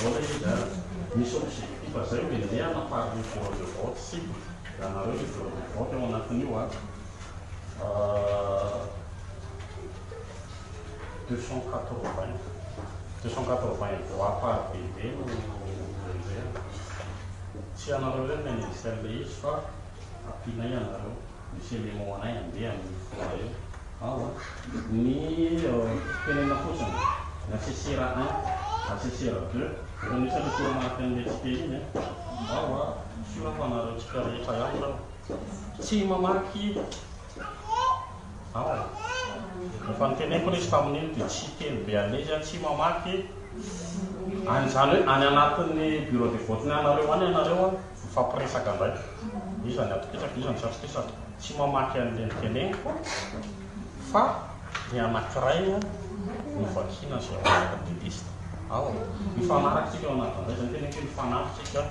vola izy a misy objectif zay hoe ndeha hanafariny bureau de vote sy ianareo le bureau de vote eo anatin'io a 280 voix par bébé no zay tsy ianareo reny ministère le izy fa ampiana ianareo misy élément anay andeha amin'ny fola eo ao ny tenena fotsiny assessera 1 assessera 2 rehefa le tourmaty amin'n'etsika iny ao sura fa anareo tsika rehetra ihany reo tsy mamaky ao efa niteneko resy tamin'iny dia tsy teny be alezy tsy mamaky an'izany hoe any anatin'ny bureau de vote ny anareo any ianareo mifampiresaka indray izany atokitraka izany satria tsy mamaky an'le niteneniko fa ny anankiray ny vakina zay manaka de liste ao mifanaratsika eo anatin'izay zany teneniko mifanaritsika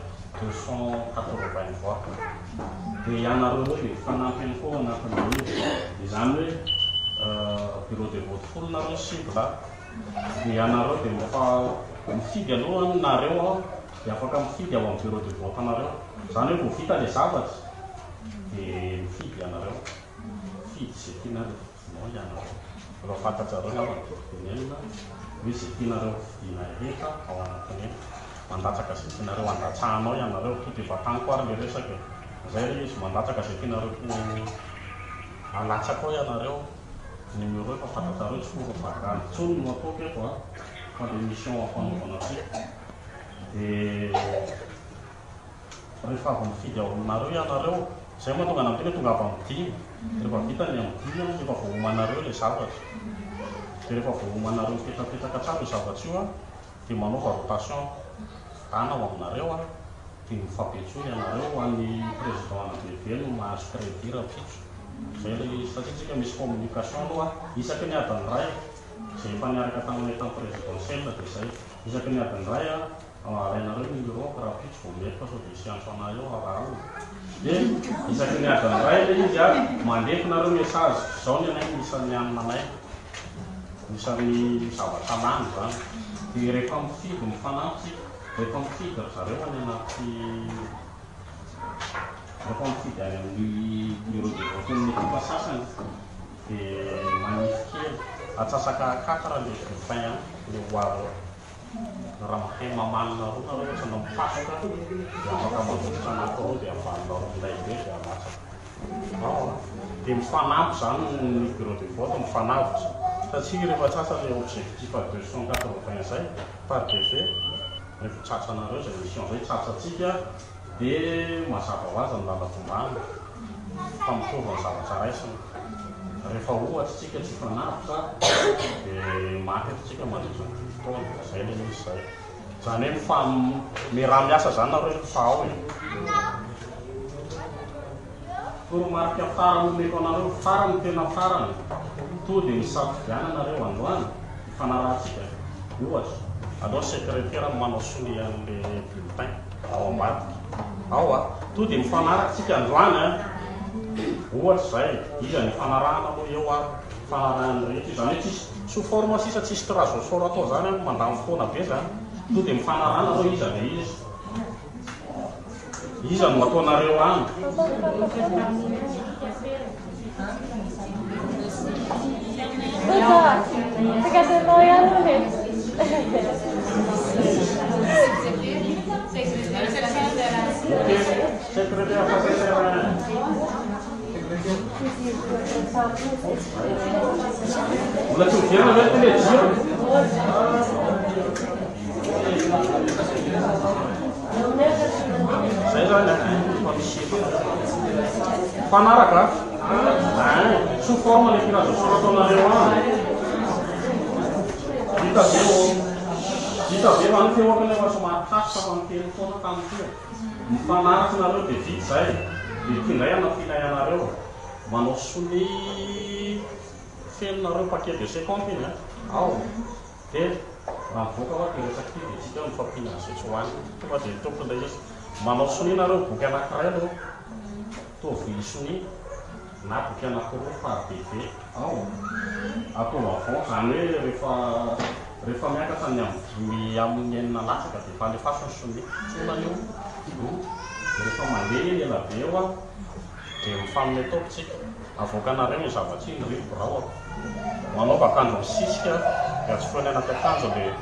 280 voix dia ianareo hoe mifanampy any koa anatin'iny izany hoe bureau de vote folo nareo cible dia ianareo dia mifidy aloha nareo dia afaka mifidy ao amin'ny bureau de vote anareo zany hoe vao vita le zavatra dia mifidy ianareo fidy zay tianareo no ianareo raha fantatsareo navantenenina hoe zay tianareo vidina rehetra ao anatin'iny mandatsaka zay tianareo andatsahanao ianareo to dia vatany koa ary le resaka zay le izy mandatsaka zay tianareo alatsaka ao ianareo numéro efa fantatsareo tsy forovakany tsony no ataoko eto fa le mission fanaovana ty dia rehefa avy mifidy ao aminareo ianareo zay moa tonga namiteny tonga avy amin'ny dimy rehefa vita ny amin'ny dimy rehefa voahomanareo le zavatra dia rehefa voahomanareo mipetrapetraka tsara io zavatra io dia manaova rotation rana ao aminareo dia mifampiantsoa ianareo ho an'ny président anabebe no mahazo crédit rapitso zay le satria tsika misy communication aloha isaky ny adiny ray zay efa niaraka taminay tamin'ny présidentielle dia zay isaky ny adiny ray alainareo numéro rapitso vao mety fa sao dia sy antso anay eo araha dia isaky ny adiny ray le izy mandefinareo message zao ny anay misany anina anay misany zavatra lany zany dia rehefa mifidy mifanampy rehefa mifidy zareo any anaty rehefa mifidy any amin'ny bureau de vote ny ekipa sasany dia manify kely atsasaka 4 le bulletin le hoaro raha mahay mamanina roa nareo ohatrany mipasoka dia afaka manombotra anankiroa dia avalinareo minday be dia alatsaka ao dia mifanampy zany ny bureau de vote mifanavitra satria rehefa tsasa le objectif 280 zay par DV rehefa tsatsanareo zay mission zay tsatsatsika dia mazava ho azy ny lalakombany fa mitovy ny zavatra raisiny rehefa ohatry tsika tsy fanavitra dia maty tsika mandritra fotoana zay le misy zay zany hoe miraha miasa zany nareo fa ao toromarika farany omeko anareo farany tena farany to dia misafidiana nareo androany mifanarahantsika ohatra aloha secrétaire manao sony an'le bulletin ao ambadika ao to dia mifanaratsika androany ohatra zay izy mifanarahana aloha eo fanarahany rehetra izany hoe tsisy sous forme sisa tsisy trasosora atao zany mandamy fotoana be zany to dia mifanarahana aloha izy le izy no ataonareo any secrétaire mbola tsy miverina ve ty le jiro zay zany fanaraka sous forme le kirazosora ataonareo any vita be any teoaka lefa somary tasy fa miteny foana tamin'tio mifanaraky nareo dia vita zay dia tindray anafina ianareo manao sony felinareo paquet de 50 iny ao dia raha mivoaka hoa diresaky dia tsika mifampiana zay tsy hoany tonga dia tompondray izy manao sony nareo boky anankiray aloha tovy sony na boky anankiroa par DV ao atao avao zany hoe rehefa miakatra ny amin'ny enina latsaka dia efa alefaso ny sonia tsonany io. Rehefa mandeha iny ela be eo a dia mifanome taopotsika avoakanareo ny zavatra iny rivoka rahoako manaova akanjo misisika dia tsy foany anaty akanjo dia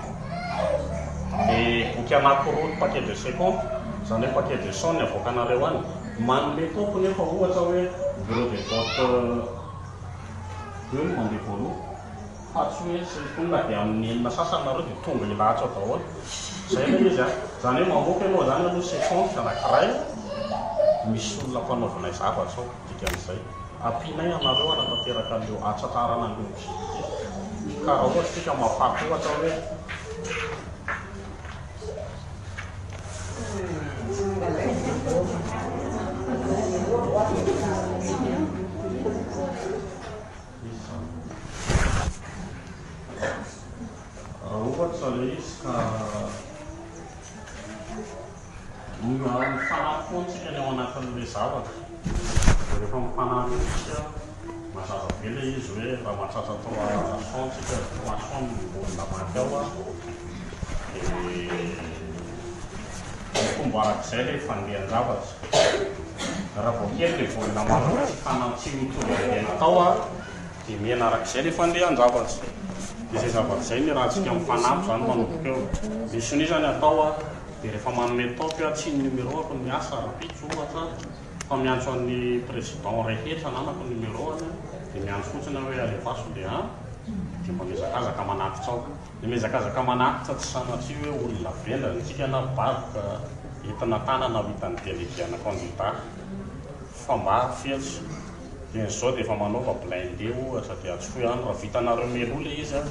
boky anakiroa paquet de 50 izany hoe paquet de 100 ny avoakanareo any manome taopo nefa ohatra hoe bureau de vote eo mandeha voaloha fa tsy hoe sy tonga dia amin'ny enina sasany nareo dia tonga ilahatra ao daholo zay le izy a zany hoe mamoaka ianao zany aloha séquence anankiray misy olona mpanaovanay zavatra ao dikan'izay ampianay anareo anatanteraka an'io atsatarana an'io misy ka raha ohatra tika mahafaty ohatra hoe ohatra le izy ka mifanampy ny ao anatin'le zavatra dia rehefa mifanampy tsika mazava be le izy hoe raha mahatratra tao tsika poisson olona maty ao a dia fomba arak'izay le fandehan'ny zavatra raha vao kely le volona maty tsy fanantsy mitovy andehana tao a dia mihaina arak'izay le fandehan'ny zavatra. Dia izay zavatra izay ny raha tsika mifanampy zany manomboka eo misy sonia zany atao a dia rehefa manome taopy a tsy ny numéroako ny miasa rapitso ohatra fa miantso an'ny président rehetra nanako numéroany dia miantso fotsiny hoe alefaso dia dia mba mezakazaka manakitra ao dia mezakazaka manakitra tsy sanatria hoe olona benda ntsika na baboka entina tanana hitany délégué-na candidat fa mba fiatsy dia zao dia efa manaova blindé ohatra dia atsofoy any raha vitanareo melo le izy a